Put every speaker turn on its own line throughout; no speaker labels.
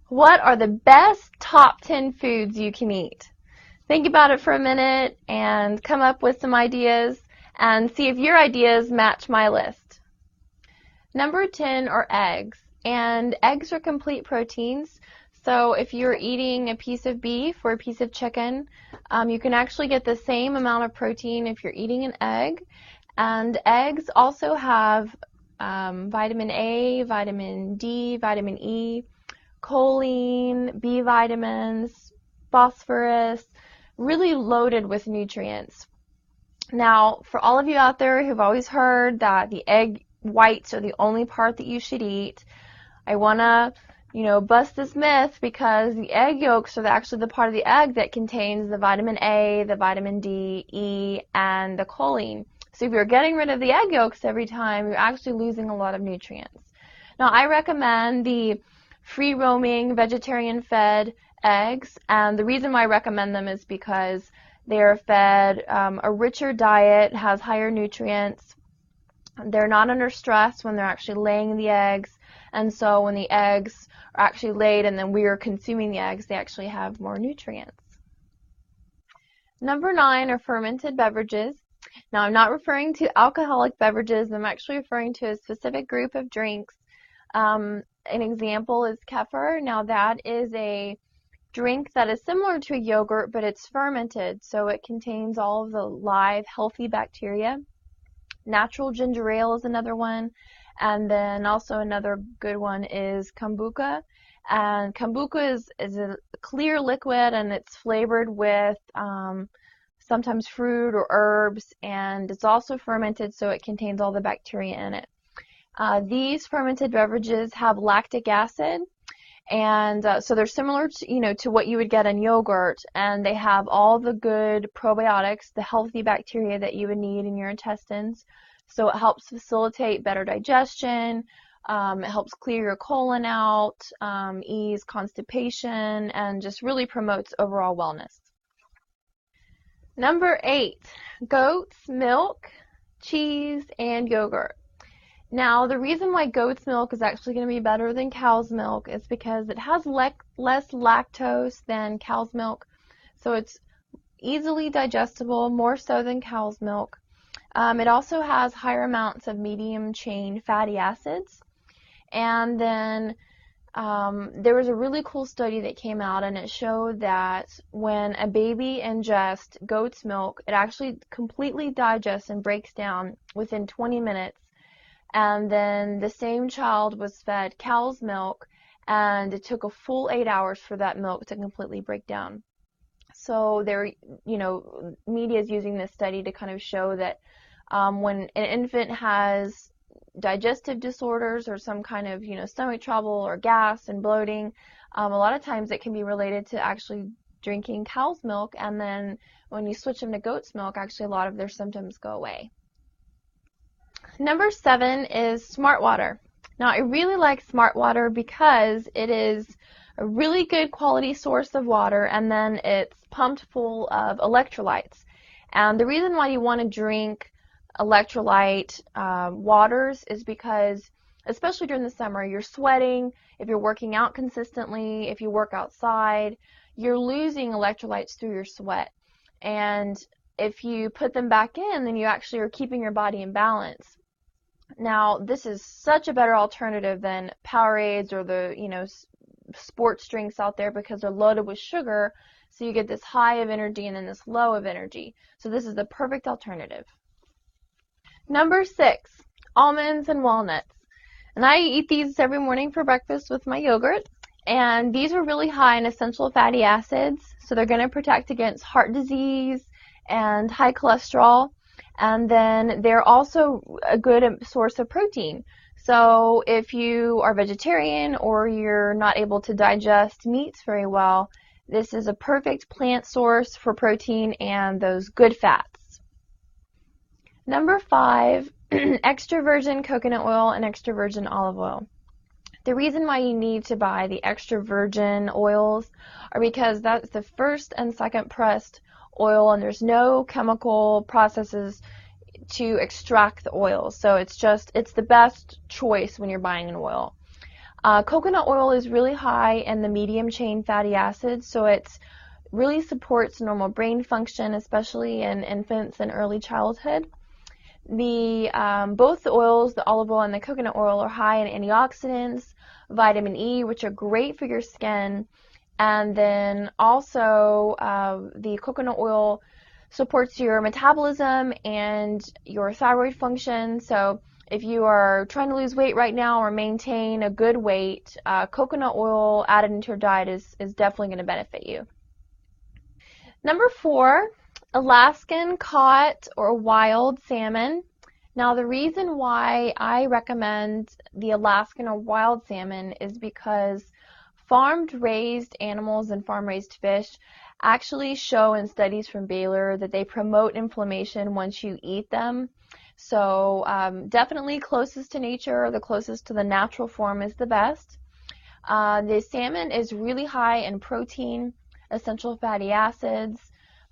What are the best top 10 foods you can eat? Think about it for a minute and come up with some ideas and see if your ideas match my list. Number 10 are eggs, and eggs are complete proteins. So if you're eating a piece of beef or a piece of chicken, you can actually get the same amount of protein if you're eating an egg. And eggs also have vitamin A, vitamin D, vitamin E, choline, B vitamins, phosphorus, really loaded with nutrients. Now, for all of you out there who've always heard that the egg whites are the only part that you should eat, I want to, bust this myth, because the egg yolks are actually the part of the egg that contains the vitamin A, the vitamin D, E, and the choline. So if you're getting rid of the egg yolks every time, you're actually losing a lot of nutrients. Now, I recommend the free-roaming, vegetarian-fed eggs, and the reason why I recommend them is because they are fed a richer diet, has higher nutrients. They're not under stress when they're actually laying the eggs, and so when the eggs are actually laid and then we are consuming the eggs, they actually have more nutrients. Number 9 are fermented beverages. Now, I'm not referring to alcoholic beverages. I'm actually referring to a specific group of drinks. An example is kefir. Now, that is a drink that is similar to a yogurt, but it's fermented, so it contains all of the live, healthy bacteria. Natural ginger ale is another one, and then also another good one is kombucha. And kombucha is a clear liquid, and it's flavored with sometimes fruit or herbs, and it's also fermented, so it contains all the bacteria in it. These fermented beverages have lactic acid, and so they're similar to what you would get in yogurt, and they have all the good probiotics, the healthy bacteria that you would need in your intestines. So it helps facilitate better digestion, it helps clear your colon out, ease constipation, and just really promotes overall wellness. Number 8, goat's milk, cheese, and yogurt. Now, the reason why goat's milk is actually going to be better than cow's milk is because it has less lactose than cow's milk, so it's easily digestible, more so than cow's milk. It also has higher amounts of medium-chain fatty acids. And then there was a really cool study that came out, and it showed that when a baby ingests goat's milk, it actually completely digests and breaks down within 20 minutes. And then the same child was fed cow's milk, and it took a full 8 hours for that milk to completely break down. So media is using this study to kind of show that when an infant has digestive disorders or some kind of stomach trouble or gas and bloating, a lot of times it can be related to actually drinking cow's milk, and then when you switch them to goat's milk, actually a lot of their symptoms go away. Number 7 is Smart Water. Now, I really like Smart Water because it is a really good quality source of water, and then it's pumped full of electrolytes. And the reason why you want to drink electrolyte waters is because, especially during the summer, you're sweating. If you're working out consistently, if you work outside, you're losing electrolytes through your sweat. And if you put them back in, then you actually are keeping your body in balance. Now, this is such a better alternative than Powerades or the sports drinks out there, because they're loaded with sugar, so you get this high of energy and then this low of energy. So this is the perfect alternative. Number 6, almonds and walnuts. And I eat these every morning for breakfast with my yogurt. And these are really high in essential fatty acids, so they're going to protect against heart disease and high cholesterol. And then they're also a good source of protein. So if you are vegetarian or you're not able to digest meats very well, this is a perfect plant source for protein and those good fats. Number 5, extra virgin coconut oil and extra virgin olive oil. The reason why you need to buy the extra virgin oils are because that's the first and second pressed oil, and there's no chemical processes to extract the oil. So it's the best choice when you're buying an oil. Coconut oil is really high in the medium chain fatty acids, so it's really supports normal brain function, especially in infants and early childhood. Both the oils, the olive oil and the coconut oil, are high in antioxidants, vitamin E, which are great for your skin, and then also the coconut oil supports your metabolism and your thyroid function. So if you are trying to lose weight right now or maintain a good weight, coconut oil added into your diet is definitely going to benefit you. Number 4, Alaskan caught or wild salmon. Now the reason why I recommend the Alaskan or wild salmon is because farmed raised animals and farm raised fish actually show in studies from Baylor that they promote inflammation once you eat them. So definitely closest to nature, or the closest to the natural form, is the best. The salmon is really high in protein, essential fatty acids,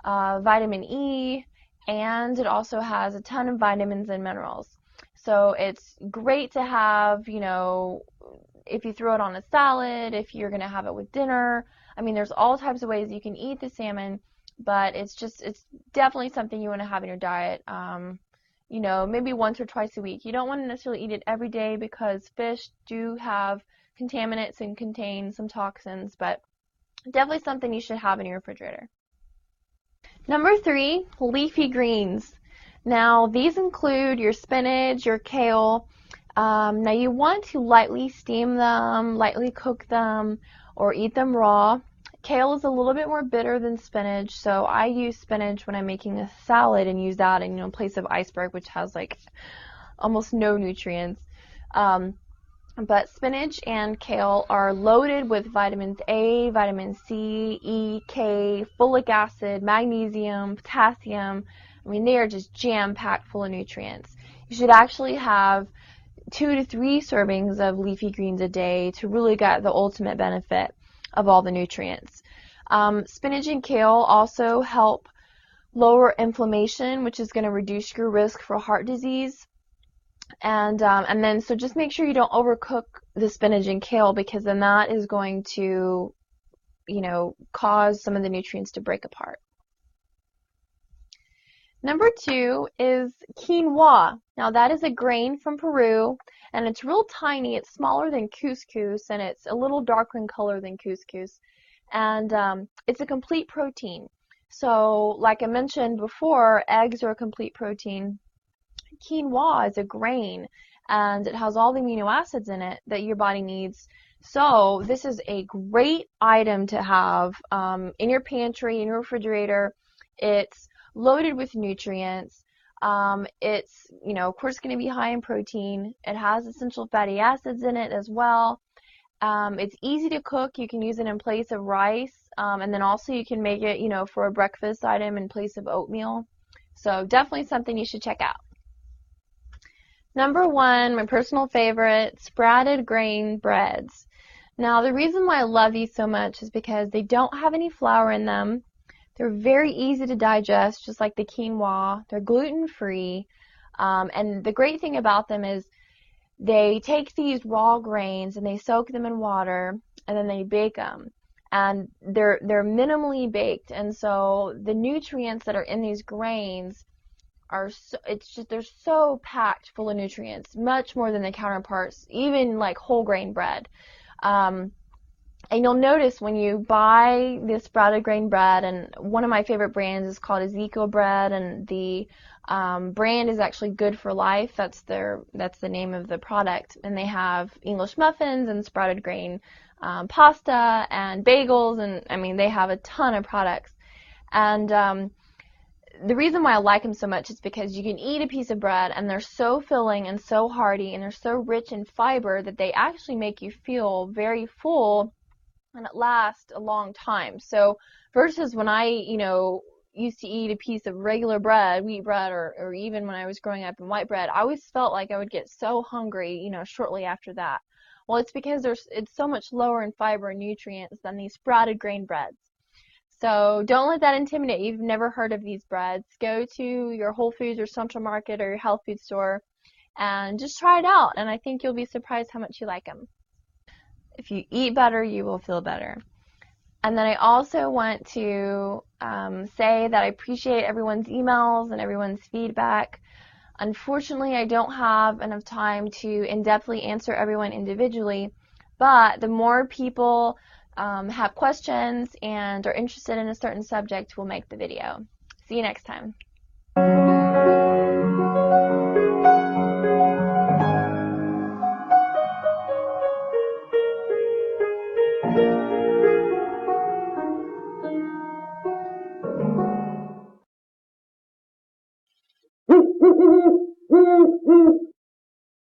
vitamin E, and it also has a ton of vitamins and minerals. So it's great to have, if you throw it on a salad, if you're going to have it with dinner. I mean, there's all types of ways you can eat the salmon, but it's definitely something you want to have in your diet. Maybe once or twice a week. You don't want to necessarily eat it every day because fish do have contaminants and contain some toxins, but definitely something you should have in your refrigerator. Number 3, leafy greens. Now these include your spinach, your kale. Now you want to lightly steam them, lightly cook them, or eat them raw. Kale is a little bit more bitter than spinach, so I use spinach when I'm making a salad and use that in place of iceberg, which has like almost no nutrients. But spinach and kale are loaded with vitamins A, vitamin C, E, K, folic acid, magnesium, potassium. I mean, they are just jam-packed full of nutrients. You should actually have 2 to 3 servings of leafy greens a day to really get the ultimate benefit of all the nutrients. Spinach and kale also help lower inflammation, which is going to reduce your risk for heart disease. And then so just make sure you don't overcook the spinach and kale, because then that is going to, cause some of the nutrients to break apart. Number 2 is quinoa. Now that is a grain from Peru, and it's real tiny. It's smaller than couscous, and it's a little darker in color than couscous. And it's a complete protein. So like I mentioned before, eggs are a complete protein. Quinoa is a grain, and it has all the amino acids in it that your body needs. So this is a great item to have in your pantry, in your refrigerator. It's loaded with nutrients. It's, of course, going to be high in protein. It has essential fatty acids in it as well. It's easy to cook. You can use it in place of rice, and then also you can make it, for a breakfast item in place of oatmeal. So definitely something you should check out. Number 1, my personal favorite, sprouted grain breads. Now the reason why I love these so much is because they don't have any flour in them. They're very easy to digest, just like the quinoa. They're gluten-free. And the great thing about them is they take these raw grains and they soak them in water, and then they bake them. And they're minimally baked, and so the nutrients that are in these grains they're so packed full of nutrients, much more than the counterparts, even like whole grain bread. And you'll notice when you buy this sprouted grain bread, and one of my favorite brands is called Ezekiel Bread, and the brand is actually Good for Life. That's the name of the product. And they have English muffins and sprouted grain pasta and bagels, and I mean they have a ton of products. And the reason why I like them so much is because you can eat a piece of bread and they're so filling and so hearty and they're so rich in fiber that they actually make you feel very full, and it lasts a long time. So versus when I, used to eat a piece of regular bread, wheat bread, or even when I was growing up in white bread, I always felt like I would get so hungry, shortly after that. Well, it's because it's so much lower in fiber and nutrients than these sprouted grain breads. So don't let that intimidate you. If you've never heard of these breads, go to your Whole Foods or Central Market or your health food store and just try it out. And I think you'll be surprised how much you like them. If you eat better, you will feel better. And then I also want to say that I appreciate everyone's emails and everyone's feedback. Unfortunately, I don't have enough time to in-depthly answer everyone individually, but the more people have questions and are interested in a certain subject, we'll make the video. See you next time.